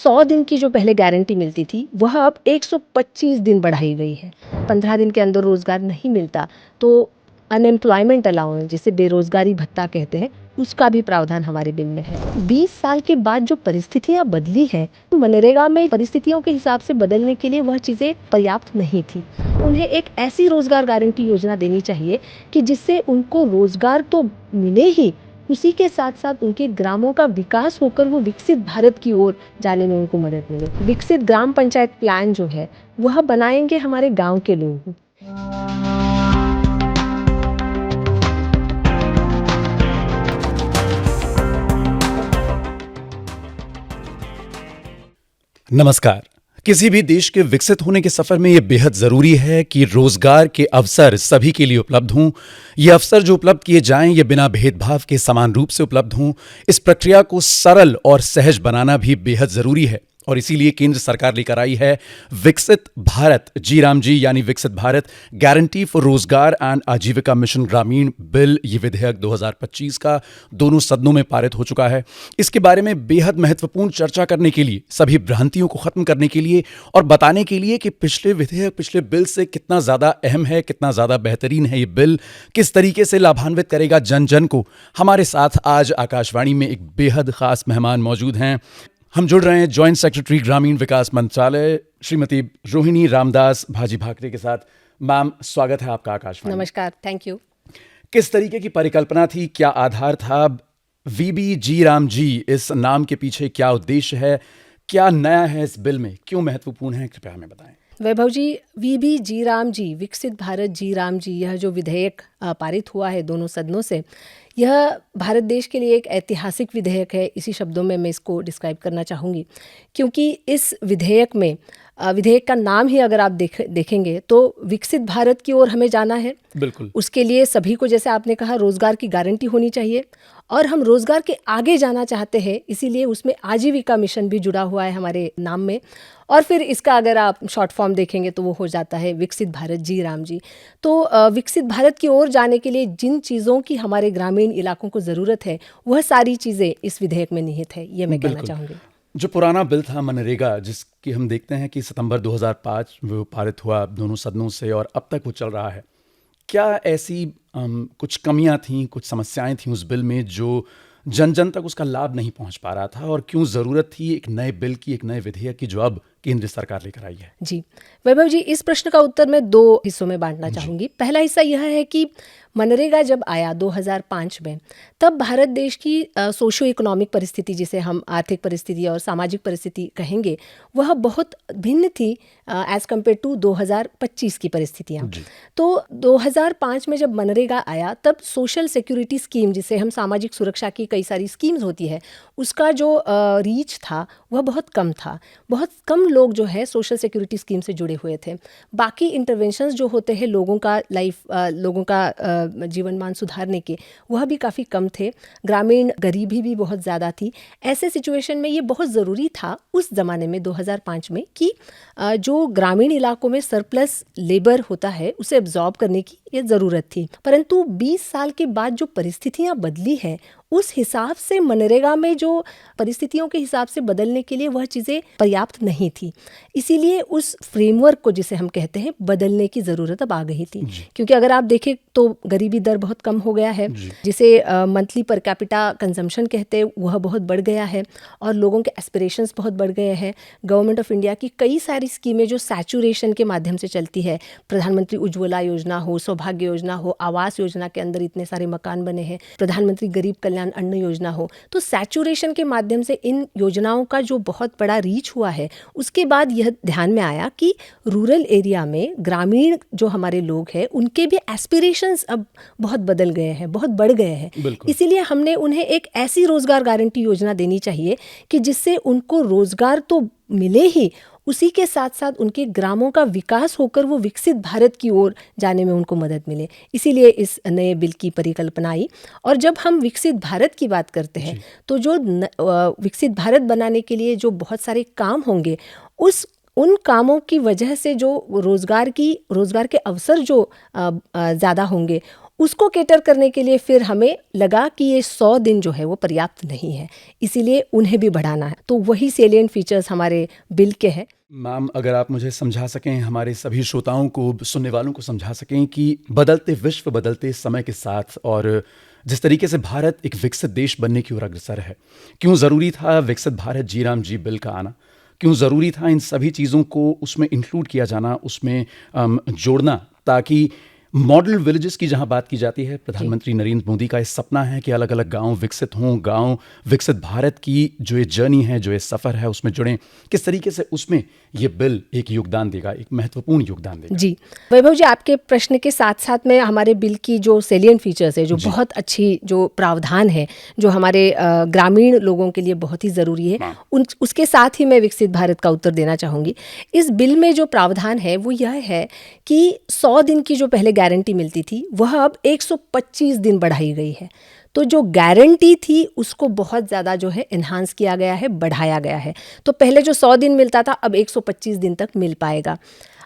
100 दिन की जो पहले गारंटी मिलती थी वह अब 125 दिन बढ़ाई गई है। 15 दिन के अंदर रोजगार नहीं मिलता तो अनएम्प्लॉयमेंट अलाउंस, जिसे बेरोजगारी भत्ता कहते हैं, उसका भी प्रावधान हमारे बिल में है। 20 साल के बाद जो परिस्थितियां बदली हैं, मनरेगा में परिस्थितियों के हिसाब से बदलने के लिए वह चीजें पर्याप्त नहीं थी। उन्हें एक ऐसी रोजगार गारंटी योजना देनी चाहिए कि जिससे उनको रोजगार तो मिले ही, उसी के साथ साथ उनके ग्रामों का विकास होकर वो विकसित भारत की ओर जाने में उनको मदद मिले। विकसित ग्राम पंचायत प्लान जो है वह बनाएंगे हमारे गांव के लोग। नमस्कार। किसी भी देश के विकसित होने के सफर में यह बेहद जरूरी है कि रोजगार के अवसर सभी के लिए उपलब्ध हों। ये अवसर जो उपलब्ध किए जाएं ये बिना भेदभाव के समान रूप से उपलब्ध हों। इस प्रक्रिया को सरल और सहज बनाना भी बेहद जरूरी है और इसीलिए केंद्र सरकार लेकर आई है विकसित भारत जी राम जी यानी विकसित भारत गारंटी फॉर रोजगार एंड आजीविका मिशन ग्रामीण बिल। ये विधेयक 2025 का दोनों सदनों में पारित हो चुका है। इसके बारे में बेहद महत्वपूर्ण चर्चा करने के लिए, सभी भ्रांतियों को खत्म करने के लिए और बताने के लिए कि पिछले विधेयक पिछले बिल से कितना ज्यादा अहम है, कितना ज्यादा बेहतरीन है ये बिल, किस तरीके से लाभान्वित करेगा जन जन को, हमारे साथ आज आकाशवाणी में एक बेहद खास मेहमान मौजूद हैं। हम जुड़ रहे हैं जॉइंट सेक्रेटरी ग्रामीण विकास मंत्रालय श्रीमती रोहिणी रामदास भाजी भाकरे के साथ। मैम, स्वागत है आपका आकाशवाणी। नमस्कार, थैंक यू। किस तरीके की परिकल्पना थी, क्या आधार था, वीबी जी राम जी इस नाम के पीछे क्या उद्देश्य है, क्या नया है इस बिल में, क्यों महत्वपूर्ण है, कृपया हमें बताएं। वैभव जी, वीबी जी राम जी, विकसित भारत जी राम जी, यह जो विधेयक पारित हुआ है दोनों सदनों से, यह भारत देश के लिए एक ऐतिहासिक विधेयक है। इसी शब्दों में मैं इसको डिस्क्राइब करना चाहूँगी, क्योंकि इस विधेयक में विधेयक का नाम ही अगर आप देखेंगे तो विकसित भारत की ओर हमें जाना है। बिल्कुल। उसके लिए सभी को, जैसे आपने कहा, रोजगार की गारंटी होनी चाहिए और हम रोजगार के आगे जाना चाहते हैं, इसीलिए उसमें आजीविका मिशन भी जुड़ा हुआ है हमारे नाम में। और फिर इसका अगर आप शॉर्ट फॉर्म देखेंगे तो वो हो जाता है विकसित भारत जी राम जी। तो विकसित भारत की ओर जाने के लिए जिन चीज़ों की हमारे ग्रामीण इलाकों को ज़रूरत है वह सारी चीज़ें इस विधेयक में निहित है, ये मैं कहना चाहूँगी। जो पुराना बिल था मनरेगा, जिसकी हम देखते हैं कि सितंबर 2005 वो पारित हुआ दोनों सदनों से और अब तक वो चल रहा है, क्या ऐसी कुछ कमियां थीं, कुछ समस्याएं थीं उस बिल में जो जन जन तक उसका लाभ नहीं पहुंच पा रहा था, और क्यों ज़रूरत थी एक नए बिल की, एक नए विधेयक की जो अब केंद्र सरकार लेकर आई है? जी वैभव जी, इस प्रश्न का उत्तर मैं 2 हिस्सों में बांटना चाहूँगी। पहला हिस्सा यह है कि मनरेगा जब आया 2005 में, तब भारत देश की सोशो इकोनॉमिक परिस्थिति, जिसे हम आर्थिक परिस्थिति और सामाजिक परिस्थिति कहेंगे, वह बहुत भिन्न थी एज कम्पेयर टू 2025 की परिस्थितियाँ। तो 2005 में जब मनरेगा आया तब सोशल सिक्योरिटी स्कीम, जिसे हम सामाजिक सुरक्षा की कई सारी स्कीम्स होती है, उसका जो रीच था वह बहुत कम था। बहुत कम लोग जो है सोशल सिक्योरिटी स्कीम से जुड़े हुए थे। बाकी इंटरवेंशंस जो होते हैं लोगों का जीवन मान सुधारने के, वह भी काफ़ी कम थे। ग्रामीण गरीबी भी बहुत ज़्यादा थी। ऐसे सिचुएशन में ये बहुत ज़रूरी था उस ज़माने में 2005 में कि जो ग्रामीण इलाकों में सरप्लस लेबर होता है उसे एब्जॉर्ब करने की ये ज़रूरत थी। परंतु 20 साल के बाद जो परिस्थितियाँ बदली हैं, उस हिसाब से मनरेगा में जो परिस्थितियों के हिसाब से बदलने के लिए वह चीज़ें पर्याप्त नहीं थी। इसीलिए उस फ्रेमवर्क को, जिसे हम कहते हैं, बदलने की ज़रूरत अब आ गई थी। क्योंकि अगर आप देखें तो गरीबी दर बहुत कम हो गया है, जिसे मंथली पर कैपिटा कंजम्पशन कहते हैं, वह बहुत बढ़ गया है और लोगों के एस्पिरेशंस बहुत बढ़ गए हैं। गवर्नमेंट ऑफ इंडिया की कई सारी स्कीमें जो सैचुरेशन के माध्यम से चलती है, प्रधानमंत्री उज्ज्वला योजना हो, सौभाग्य योजना हो, आवास योजना के अंदर इतने सारे मकान बने हैं, प्रधानमंत्री गरीब कल्याण अन्न योजना हो, तो सैचुरेशन के माध्यम से इन योजनाओं का जो बहुत बड़ा रीच हुआ है, उसके बाद यह ध्यान में आया कि रूरल एरिया में ग्रामीण जो हमारे लोग हैं उनके भी एस्पिरेशंस अब बहुत बदल गए हैं, बहुत बढ़ गए हैं। इसीलिए हमने उन्हें एक ऐसी रोजगार गारंटी योजना देनी चाहिए कि जिससे उनको रोजगार तो मिले ही, उसी के साथ साथ उनके ग्रामों का विकास होकर वो विकसित भारत की ओर जाने में उनको मदद मिले। इसीलिए इस नए बिल की परिकल्पना आई। और जब हम विकसित भारत की बात करते हैं तो जो विकसित भारत बनाने के लिए जो बहुत सारे काम होंगे, उन कामों की वजह से जो रोजगार के अवसर जो ज़्यादा होंगे, उसको केटर करने के लिए फिर हमें लगा कि ये 100 दिन जो है वो पर्याप्त नहीं है, इसीलिए उन्हें भी बढ़ाना है। तो वही सेलिएंट फीचर्स हमारे बिल के हैं। मैम, अगर आप मुझे समझा सकें, हमारे सभी श्रोताओं को, सुनने वालों को समझा सकें कि बदलते विश्व, बदलते समय के साथ और जिस तरीके से भारत एक विकसित देश बनने की ओर अग्रसर है, क्यों ज़रूरी था विकसित भारत जी राम जी बिल का आना? क्यों ज़रूरी था इन सभी चीज़ों को उसमें इंक्लूड किया जाना, उसमें जोड़ना, ताकि मॉडल विलेजेस की जहां बात की जाती है, प्रधानमंत्री नरेंद्र मोदी का ये सपना है कि अलग अलग गांव विकसित हों, गांव विकसित भारत की जो ये जर्नी है, जो ये सफ़र है, उसमें जुड़ें। किस तरीके से उसमें ये बिल एक योगदान देगा, एक महत्वपूर्ण योगदान देगा? जी वैभव जी, आपके प्रश्न के साथ साथ में हमारे बिल की जो सेलिएंट फीचर्स है, जो जी। बहुत अच्छी जो प्रावधान है, जो हमारे ग्रामीण लोगों के लिए बहुत ही ज़रूरी है, उसके साथ ही मैं विकसित भारत का उत्तर देना चाहूँगी। इस बिल में जो प्रावधान है वो यह है कि 100 दिन की जो पहले गारंटी मिलती थी वह अब 125 दिन बढ़ाई गई है। तो जो गारंटी थी उसको बहुत ज़्यादा जो है इन्हांस किया गया है, बढ़ाया गया है। तो पहले जो 100 दिन मिलता था अब 125 दिन तक मिल पाएगा।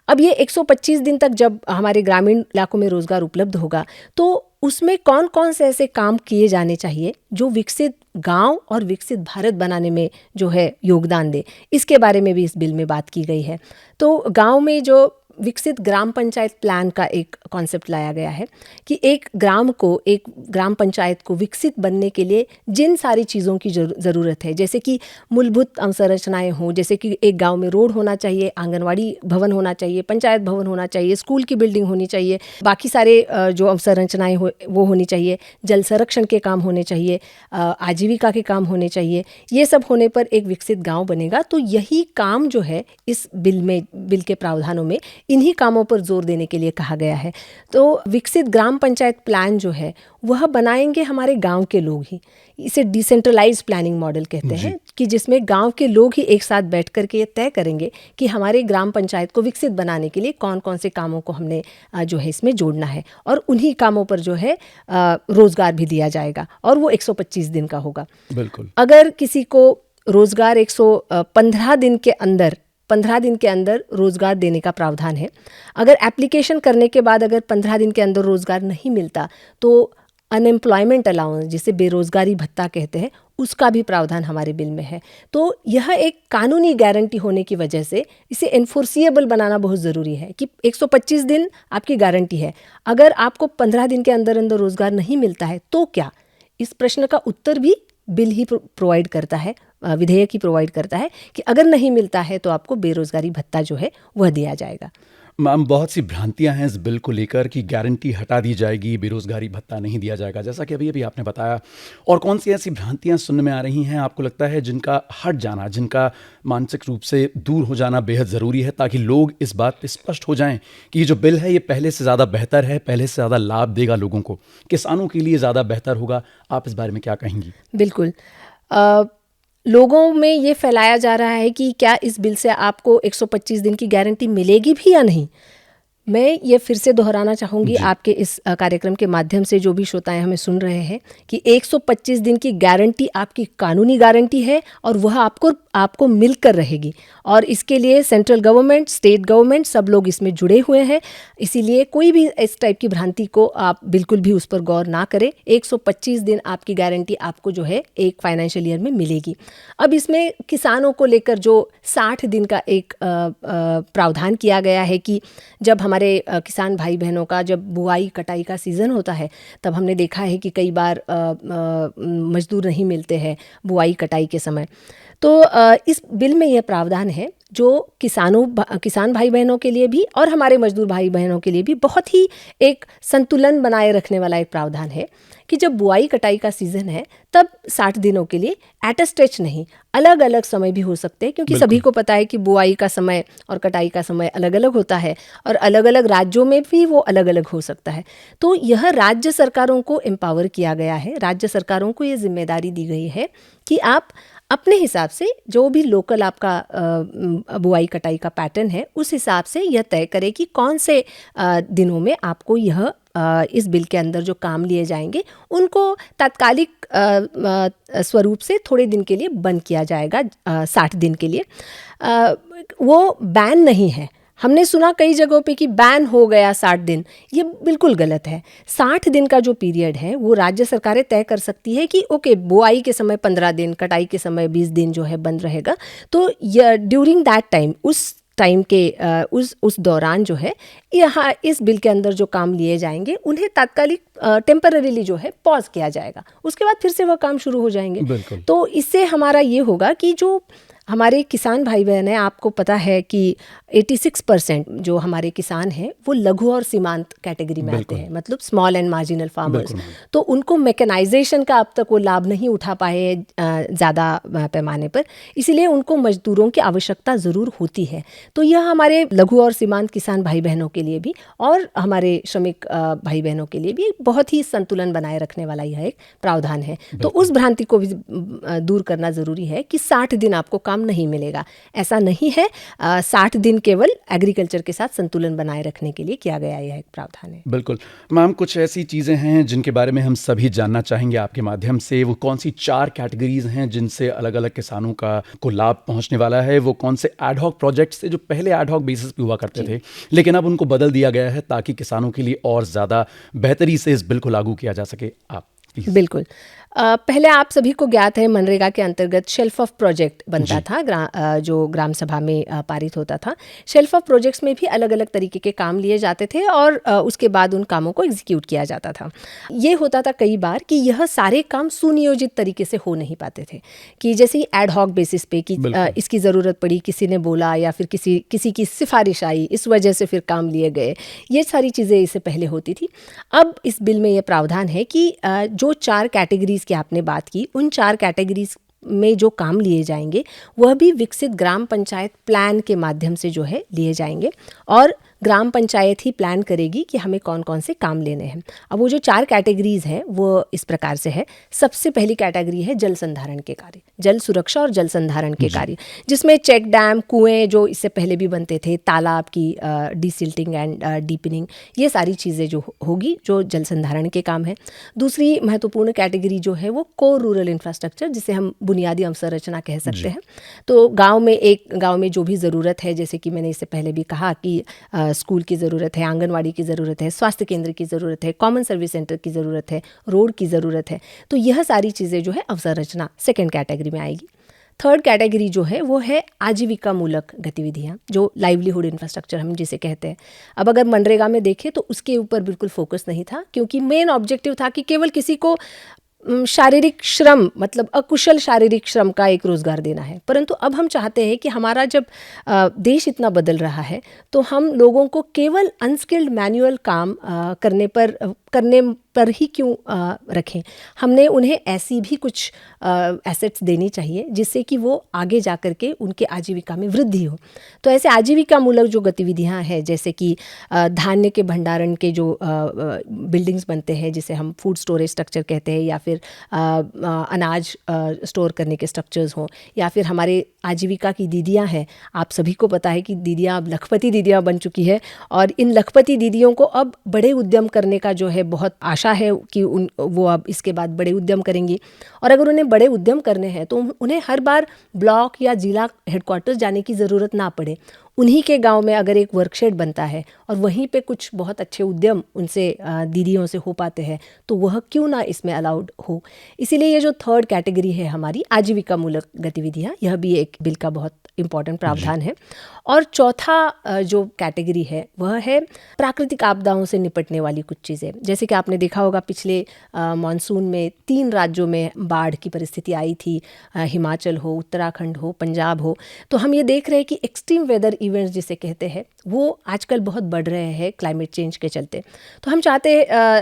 अब ये 125 दिन तक जब हमारे ग्रामीण इलाकों में रोज़गार उपलब्ध होगा तो उसमें कौन कौन से ऐसे काम किए जाने चाहिए जो विकसित गांव और विकसित भारत बनाने में जो है योगदान दे, इसके बारे में भी इस बिल में बात की गई है। तो गांव में जो विकसित ग्राम पंचायत प्लान का एक कॉन्सेप्ट लाया गया है कि एक ग्राम पंचायत को विकसित बनने के लिए जिन सारी चीज़ों की ज़रूरत है, जैसे कि मूलभूत अवसंरचनाएं हों, जैसे कि एक गांव में रोड होना चाहिए, आंगनवाड़ी भवन होना चाहिए, पंचायत भवन होना चाहिए, स्कूल की बिल्डिंग होनी चाहिए, बाकी सारे जो अवसंरचनाएं वो होनी चाहिए, जल संरक्षण के काम होने चाहिए, आजीविका के काम होने चाहिए। ये सब होने पर एक विकसित गाँव बनेगा। तो यही काम जो है इस बिल के प्रावधानों में इन्हीं कामों पर जोर देने के लिए कहा गया है। तो विकसित ग्राम पंचायत प्लान जो है वह बनाएंगे हमारे गांव के लोग ही। इसे डिसेंट्रलाइज्ड प्लानिंग मॉडल कहते हैं कि जिसमें गांव के लोग ही एक साथ बैठ करके ये तय करेंगे कि हमारे ग्राम पंचायत को विकसित बनाने के लिए कौन कौन से कामों को हमने जो है इसमें जोड़ना है, और उन्हीं कामों पर जो है रोजगार भी दिया जाएगा, और वो 125 दिन का होगा। बिल्कुल। अगर किसी को रोजगार 115 दिन के अंदर रोजगार देने का प्रावधान है। अगर एप्लीकेशन करने के बाद अगर 15 दिन के अंदर रोजगार नहीं मिलता तो अनएम्प्लॉयमेंट अलाउंस, जिसे बेरोजगारी भत्ता कहते हैं, उसका भी प्रावधान हमारे बिल में है। तो यह एक कानूनी गारंटी होने की वजह से इसे एनफोर्सिएबल बनाना बहुत ज़रूरी है कि 125 दिन आपकी गारंटी है। अगर आपको 15 दिन के अंदर अंदर रोजगार नहीं मिलता है तो क्या? इस प्रश्न का उत्तर भी बिल ही प्रोवाइड करता है, विधेयक ही प्रोवाइड करता है कि अगर नहीं मिलता है तो आपको बेरोजगारी भत्ता जो है वह दिया जाएगा। मैम, बहुत सी भ्रांतियां हैं इस बिल को लेकर कि गारंटी हटा दी जाएगी, बेरोजगारी भत्ता नहीं दिया जाएगा, जैसा कि अभी आपने बताया। और कौन सी ऐसी भ्रांतियां सुनने में आ रही हैं आपको लगता है जिनका हट जाना, जिनका मानसिक रूप से दूर हो जाना बेहद ज़रूरी है, ताकि लोग इस बात पे स्पष्ट हो जाएं कि ये जो बिल है ये पहले से ज़्यादा बेहतर है, पहले से ज़्यादा लाभ देगा लोगों को, किसानों के लिए ज़्यादा बेहतर होगा? आप इस बारे में क्या कहेंगी? बिल्कुल। लोगों में ये फैलाया जा रहा है कि क्या इस बिल से आपको 125 दिन की गारंटी मिलेगी भी या नहीं। मैं ये फिर से दोहराना चाहूँगी आपके इस कार्यक्रम के माध्यम से, जो भी श्रोताएं हमें सुन रहे हैं, कि 125 दिन की गारंटी आपकी कानूनी गारंटी है और वह आपको मिलकर रहेगी। और इसके लिए सेंट्रल गवर्नमेंट, स्टेट गवर्नमेंट, सब लोग इसमें जुड़े हुए हैं। इसीलिए कोई भी इस टाइप की भ्रांति को आप बिल्कुल भी उस पर गौर ना करें। 125 दिन आपकी गारंटी आपको जो है एक फाइनेंशियल ईयर में मिलेगी। अब इसमें किसानों को लेकर जो 60 दिन का एक प्रावधान किया गया है कि जब हमारे किसान भाई बहनों का जब बुआई कटाई का सीज़न होता है तब हमने देखा है कि कई बार मजदूर नहीं मिलते हैं बुआई कटाई के समय। तो इस बिल में यह प्रावधान है जो किसान भाई बहनों के लिए भी और हमारे मजदूर भाई बहनों के लिए भी बहुत ही एक संतुलन बनाए रखने वाला एक प्रावधान है कि जब बुआई कटाई का सीज़न है तब 60 दिनों के लिए एट अ स्ट्रेच नहीं, अलग अलग समय भी हो सकते हैं, क्योंकि सभी को पता है कि बुआई का समय और कटाई का समय अलग अलग होता है और अलग अलग राज्यों में भी वो अलग अलग हो सकता है। तो यह राज्य सरकारों को एम्पावर किया गया है, राज्य सरकारों को ये जिम्मेदारी दी गई है कि आप अपने हिसाब से जो भी लोकल आपका बुआई कटाई का पैटर्न है उस हिसाब से यह तय करे कि कौन से दिनों में आपको यह इस बिल के अंदर जो काम लिए जाएंगे उनको तात्कालिक स्वरूप से थोड़े दिन के लिए बंद किया जाएगा, 60 दिन के लिए। वो बैन नहीं है, हमने सुना कई जगहों पे कि बैन हो गया 60 दिन, ये बिल्कुल गलत है। 60 दिन का जो पीरियड है वो राज्य सरकारें तय कर सकती है कि ओके, बुआई के समय 15 दिन, कटाई के समय 20 दिन जो है बंद रहेगा। तो ड्यूरिंग दैट टाइम, उस टाइम के उस दौरान जो है यहाँ इस बिल के अंदर जो काम लिए जाएंगे उन्हें तात्कालिक टेम्पररीली जो है पॉज किया जाएगा, उसके बाद फिर से वह काम शुरू हो जाएंगे। बिल्कुल। तो इससे हमारा ये होगा कि जो हमारे किसान भाई बहन हैं, आपको पता है कि 86% जो हमारे किसान हैं वो लघु और सीमांत कैटेगरी में आते हैं, मतलब स्मॉल एंड मार्जिनल फार्मर्स। तो उनको मैकेनाइजेशन का अब तक वो लाभ नहीं उठा पाए ज़्यादा पैमाने पर, इसीलिए उनको मजदूरों की आवश्यकता ज़रूर होती है। तो यह हमारे लघु और सीमांत किसान भाई बहनों के लिए भी और हमारे श्रमिक भाई बहनों के लिए भी बहुत ही संतुलन बनाए रखने वाला यह एक प्रावधान है। तो उस भ्रांति को भी दूर करना ज़रूरी है कि 60 दिन आपको काम नहीं मिलेगा, ऐसा नहीं है। 60 दिन केवल एग्रीकल्चर के साथ संतुलन बनाए रखने के लिए किया गया यह एक प्रावधान है। बिल्कुल मैम, कुछ ऐसी चीज़ें हैं जिनके बारे में हम सभी जानना चाहेंगे आपके माध्यम से। वो कौन सी 4 कैटेगरीज हैं जिनसे अलग अलग किसानों को लाभ पहुंचने वाला है? वो कौन से एडहॉक प्रोजेक्ट्स थे जो पहले एडहॉक बेसिस पे हुआ करते थे लेकिन अब उनको बदल दिया गया है ताकि किसानों के लिए और ज़्यादा बेहतरी से इस बिल को लागू किया जा सके? आप बिल्कुल। पहले आप सभी को ज्ञात है मनरेगा के अंतर्गत शेल्फ ऑफ प्रोजेक्ट बनता था, जो ग्राम सभा में पारित होता था। शेल्फ ऑफ प्रोजेक्ट्स में भी अलग अलग तरीके के काम लिए जाते थे और उसके बाद उन कामों को एग्जीक्यूट किया जाता था। ये होता था कई बार कि यह सारे काम सुनियोजित तरीके से हो नहीं पाते थे, कि जैसे एड हॉक बेसिस पे कि इसकी ज़रूरत पड़ी, किसी ने बोला या फिर किसी की सिफारिश आई, इस वजह से फिर काम लिए गए। ये सारी चीज़ें इससे पहले होती थी। अब इस बिल में यह प्रावधान है कि जो 4 कैटेगरीज की आपने बात की, उन 4 कैटेगरीज में जो काम लिए जाएंगे वह भी विकसित ग्राम पंचायत प्लान के माध्यम से जो है लिए जाएंगे और ग्राम पंचायत ही प्लान करेगी कि हमें कौन कौन से काम लेने हैं। अब वो जो 4 कैटेगरीज हैं वो इस प्रकार से है। सबसे पहली कैटेगरी है जल संधारण के कार्य, जल सुरक्षा और जल संधारण के कार्य, जिसमें चेक डैम, कुएं जो इससे पहले भी बनते थे, तालाब की डिसिल्टिंग एंड डीपनिंग, ये सारी चीज़ें जो होगी जो जल संधारण के काम है। दूसरी महत्वपूर्ण कैटेगरी जो है वो कोर रूरल इंफ्रास्ट्रक्चर, जिसे हम बुनियादी अवसंरचना कह सकते हैं। तो गाँव में जो भी ज़रूरत है, जैसे कि मैंने इससे पहले भी कहा कि स्कूल की ज़रूरत है, आंगनवाड़ी की ज़रूरत है, स्वास्थ्य केंद्र की ज़रूरत है, कॉमन सर्विस सेंटर की ज़रूरत है, रोड की ज़रूरत है। तो यह सारी चीज़ें जो है अवसंरचना सेकेंड कैटेगरी में आएगी। थर्ड कैटेगरी जो है वो है आजीविका मूलक गतिविधियाँ, जो लाइवलीहुड इंफ्रास्ट्रक्चर हम जिसे कहते हैं। अब अगर मनरेगा में देखें तो उसके ऊपर बिल्कुल फोकस नहीं था, क्योंकि मेन ऑब्जेक्टिव था कि केवल किसी को शारीरिक श्रम, मतलब अकुशल शारीरिक श्रम का एक रोज़गार देना है। परंतु अब हम चाहते हैं कि हमारा जब देश इतना बदल रहा है तो हम लोगों को केवल अनस्किल्ड मैनुअल काम करने पर ही क्यों रखें। हमने उन्हें ऐसी भी कुछ एसेट्स देनी चाहिए जिससे कि वो आगे जा कर के उनके आजीविका में वृद्धि हो। तो ऐसे आजीविका मूलक जो गतिविधियां हैं, जैसे कि धान्य के भंडारण के जो बिल्डिंग्स बनते हैं, जिसे हम फूड स्टोरेज स्ट्रक्चर कहते हैं, या फिर अनाज स्टोर करने के स्ट्रक्चर्स हों, या फिर हमारे आजीविका की दीदियां हैं। आप सभी को पता है कि दीदियां अब लखपति दीदियां बन चुकी है और इन लखपति दीदियों को अब बड़े उद्यम करने का जो है बहुत आशा है कि वो अब इसके बाद बड़े उद्यम करेंगी। और अगर उन्हें बड़े उद्यम करने हैं तो उन्हें हर बार ब्लॉक या जिला हेडक्वार्टर्स जाने की ज़रूरत ना पड़े। उन्हीं के गांव में अगर एक वर्कशेड बनता है और वहीं पे कुछ बहुत अच्छे उद्यम उनसे दीदियों से हो पाते हैं, तो वह क्यों ना इसमें अलाउड हो। इसीलिए ये जो थर्ड कैटेगरी है हमारी आजीविका मूलक गतिविधियाँ, यह भी एक बिल का बहुत इंपॉर्टेंट प्रावधान है। और चौथा जो कैटेगरी है वह है प्राकृतिक आपदाओं से निपटने वाली कुछ चीज़ें। जैसे कि आपने देखा होगा पिछले मानसून में 3 राज्यों में बाढ़ की परिस्थिति आई थी, हिमाचल हो, उत्तराखंड हो, पंजाब हो। तो हम ये देख रहे हैं कि एक्सट्रीम वेदर इवेंट्स जिसे कहते हैं वो आजकल बहुत बढ़ रहे हैं क्लाइमेट चेंज के चलते। तो हम चाहते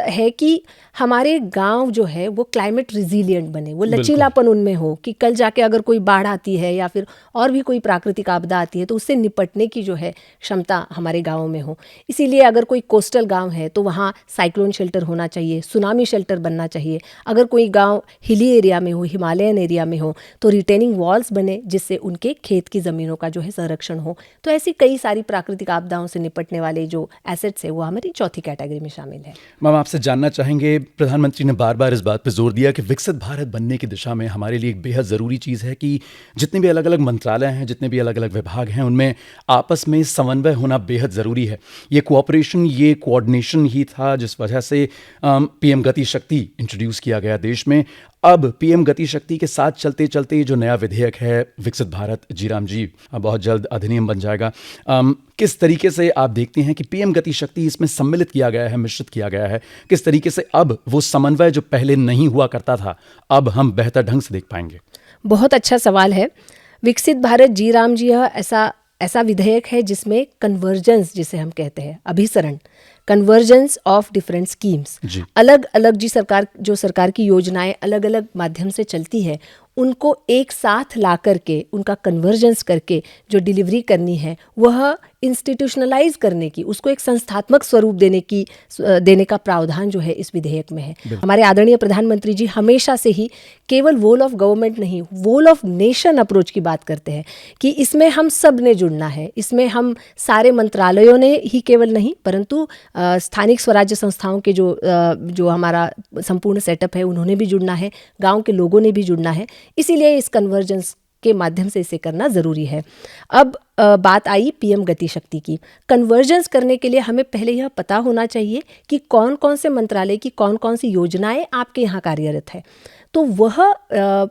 हैं कि हमारे गांव जो है वो क्लाइमेट रिजिलिएंट बने, वो लचीलापन उनमें हो कि कल जाके अगर कोई बाढ़ आती है या फिर और भी कोई प्राकृतिक आपदा आती है तो उससे निपटने की जो है क्षमता हमारे गाँवों में हो। इसीलिए अगर कोई कोस्टल गाँव है तो वहाँ साइक्लोन शेल्टर होना चाहिए, सुनामी शेल्टर बनना चाहिए। अगर कोई गाँव हिली एरिया में हो, हिमालयन एरिया में हो, तो रिटेनिंग वॉल्स बने जिससे उनके खेत की ज़मीनों का जो है संरक्षण हो। तो ऐसी कई सारी प्राकृतिक आपदाओं से निपटने वाले जो एसेट्स है वो हमारी चौथी कैटेगरी में शामिल है। मैम, आपसे जानना चाहेंगे, प्रधानमंत्री ने बार बार इस बात पर जोर दिया कि विकसित भारत बनने की दिशा में हमारे लिए एक बेहद ज़रूरी चीज़ है कि जितने भी अलग अलग मंत्रालय हैं, जितने भी अलग अलग विभाग हैं, उनमें आपस में समन्वय होना बेहद ज़रूरी है। ये कोऑपरेशन, ये कोऑर्डिनेशन ही था जिस वजह से पीएम गति शक्ति इंट्रोड्यूस किया गया देश में। अब पीएम गति शक्ति के साथ चलते चलते जो नया विधेयक है विकसित भारत जीराम जी बहुत जल्द अधिनियम बन जाएगा। किस तरीके से आप देखते हैं कि पीएम गति शक्ति इसमें सम्मिलित किया गया है, मिश्रित किया गया है, किस तरीके से अब वो समन्वय जो पहले नहीं हुआ करता था अब हम बेहतर ढंग से देख पाएंगे? बहुत अच्छा सवाल है। विकसित भारत जीराम जी यह ऐसा विधेयक है जिसमें कन्वर्जेंस, जिसे हम कहते हैं अभिसरण, कन्वर्जेंस ऑफ डिफरेंट स्कीम्स, अलग अलग जो सरकार की योजनाएं अलग अलग माध्यम से चलती है उनको एक साथ ला करके उनका कन्वर्जेंस करके जो डिलीवरी करनी है वह इंस्टीट्यूशनलाइज करने की, उसको एक संस्थात्मक स्वरूप देने का प्रावधान जो है इस विधेयक में है। हमारे आदरणीय प्रधानमंत्री जी हमेशा से ही केवल वोल ऑफ गवर्नमेंट नहीं, वोल ऑफ नेशन अप्रोच की बात करते हैं कि इसमें हम सब ने जुड़ना है। इसमें हम सारे मंत्रालयों ने ही केवल नहीं परंतु स्थानिक स्वराज्य संस्थाओं के जो हमारा संपूर्ण सेटअप है उन्होंने भी जुड़ना है, गांव के लोगों ने भी जुड़ना है। इसीलिए इस कन्वर्जेंस के माध्यम से इसे करना ज़रूरी है। अब बात आई पीएम गति शक्ति की। कन्वर्जेंस करने के लिए हमें पहले यह पता होना चाहिए कि कौन कौन से मंत्रालय की कौन कौन सी योजनाएं आपके यहाँ कार्यरत है, तो वह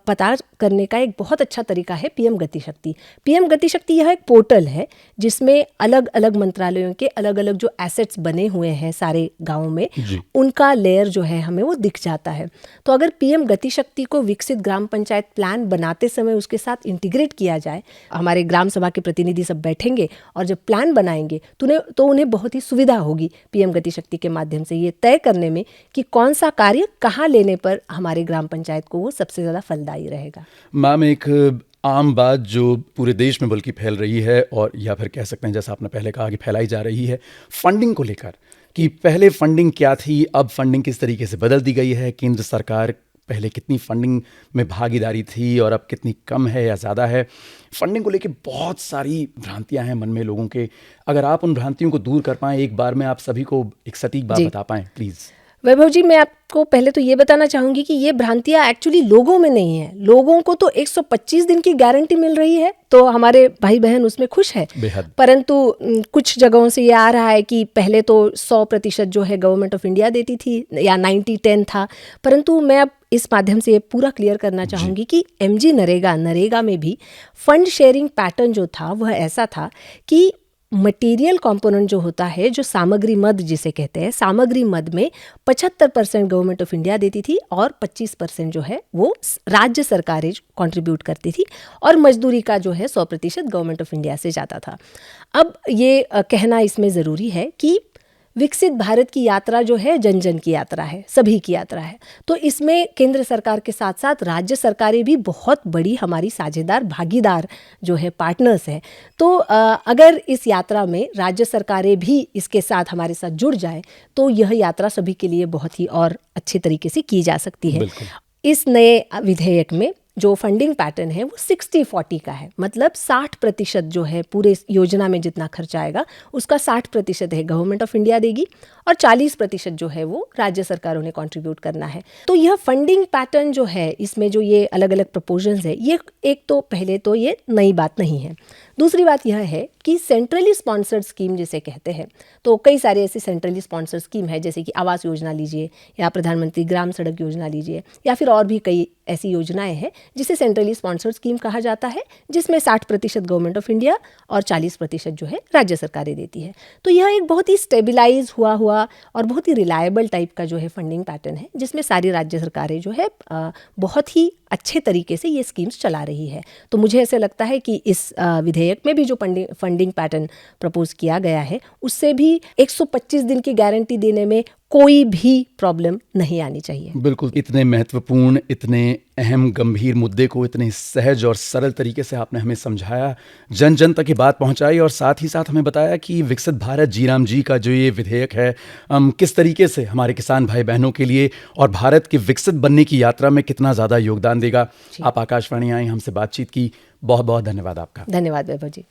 पता करने का एक बहुत अच्छा तरीका है पीएम गति शक्ति। पीएम गति शक्ति यह एक पोर्टल है जिसमें अलग अलग मंत्रालयों के अलग अलग जो एसेट्स बने हुए हैं सारे गाँव में, उनका लेयर जो है हमें वो दिख जाता है। तो अगर पीएम गति शक्ति को विकसित ग्राम पंचायत प्लान बनाते समय उसके साथ इंटीग्रेट किया जाए, हमारे ग्राम सभा के प्रतिनिधि सब बैठेंगे और जब प्लान बनाएंगे तो उन्हें बहुत ही सुविधा होगी पीएम गति शक्ति के माध्यम से ये तय करने में कि कौन सा कार्य कहाँ लेने पर हमारे ग्राम पंचायत को वो सबसे ज़्यादा फलदायी रहेगा। मैम, एक आम बात जो पूरे देश में बल्कि फैल रही है, और या फिर कह सकते हैं जैसा आपने पहले कहा कि फैलाई जा रही है, फंडिंग को लेकर कि पहले फंडिंग क्या थी, अब फंडिंग किस तरीके से बदल दी गई है। केंद्र सरकार पहले कितनी फंडिंग में भागीदारी थी और अब कितनी कम है या ज़्यादा है। फंडिंग को लेकर बहुत सारी भ्रांतियां हैं मन में लोगों के। अगर आप उन भ्रांतियों को दूर कर पाएँ, एक बार में आप सभी को एक सटीक बात बता पाएँ प्लीज़। वैभव जी, मैं आपको पहले तो ये बताना चाहूँगी कि ये भ्रांतियाँ एक्चुअली लोगों में नहीं है। लोगों को तो 125 दिन की गारंटी मिल रही है तो हमारे भाई बहन उसमें खुश है, परंतु कुछ जगहों से ये आ रहा है कि पहले तो 100% जो है गवर्नमेंट ऑफ इंडिया देती थी या 90-10 था, परंतु मैं अब इस माध्यम से ये पूरा क्लियर करना चाहूँगी कि एमजी नरेगा में भी फंड शेयरिंग पैटर्न जो था वह ऐसा था कि मटेरियल कंपोनेंट जो होता है, जो सामग्री मद जिसे कहते हैं, सामग्री मद में 75% गवर्नमेंट ऑफ इंडिया देती थी और 25% जो है वो राज्य सरकारें कंट्रीब्यूट करती थी और मजदूरी का जो है 100% गवर्नमेंट ऑफ इंडिया से जाता था। अब ये कहना इसमें ज़रूरी है कि विकसित भारत की यात्रा जो है जन जन की यात्रा है, सभी की यात्रा है। तो इसमें केंद्र सरकार के साथ साथ राज्य सरकारें भी बहुत बड़ी हमारी साझेदार भागीदार जो है पार्टनर्स हैं। तो अगर इस यात्रा में राज्य सरकारें भी इसके साथ हमारे साथ जुड़ जाए तो यह यात्रा सभी के लिए बहुत ही और अच्छे तरीके से की जा सकती है। इस नए विधेयक में जो फंडिंग पैटर्न है वो 60-40 का है, मतलब 60% जो है पूरे योजना में जितना खर्चा आएगा उसका 60% है गवर्नमेंट ऑफ इंडिया देगी और 40% जो है वो राज्य सरकारों ने कंट्रीब्यूट करना है। तो यह फंडिंग पैटर्न जो है, इसमें जो ये अलग अलग प्रपोजल्स है, ये एक तो पहले तो ये नई बात नहीं है। दूसरी बात यह है कि सेंट्रली स्पॉन्सर्ड स्कीम जिसे कहते हैं, तो कई सारे ऐसी सेंट्रली स्पॉन्सर्ड स्कीम है जैसे कि आवास योजना लीजिए या प्रधानमंत्री ग्राम सड़क योजना लीजिए या फिर और भी कई ऐसी योजनाएं हैं जिसे सेंट्रली स्पॉन्सर्ड स्कीम कहा जाता है, जिसमें 60% गवर्नमेंट ऑफ इंडिया और 40% जो है राज्य सरकारें देती है। तो यह एक बहुत ही स्टेबिलाइज हुआ और बहुत ही रिलायबल टाइप का जो है फंडिंग पैटर्न है, जिसमें सारी राज्य सरकारें जो है बहुत ही अच्छे तरीके से ये स्कीम्स चला रही है। तो मुझे ऐसे लगता है कि इस विधेयक में भी जो फंडिंग पैटर्न प्रपोज किया गया है उससे भी 125 दिन की गारंटी देने में कोई भी प्रॉब्लम नहीं आनी चाहिए। बिल्कुल, इतने महत्वपूर्ण, इतने अहम गंभीर मुद्दे को इतने सहज और सरल तरीके से आपने हमें समझाया, जन जन तक ये बात पहुंचाई और साथ ही साथ हमें बताया कि विकसित भारत जीराम जी का जो ये विधेयक है किस तरीके से हमारे किसान भाई बहनों के लिए और भारत के विकसित बनने की यात्रा में कितना ज़्यादा योगदान देगा। आप आकाशवाणी आए, हमसे बातचीत की, बहुत बहुत धन्यवाद आपका। धन्यवाद वैभव जी।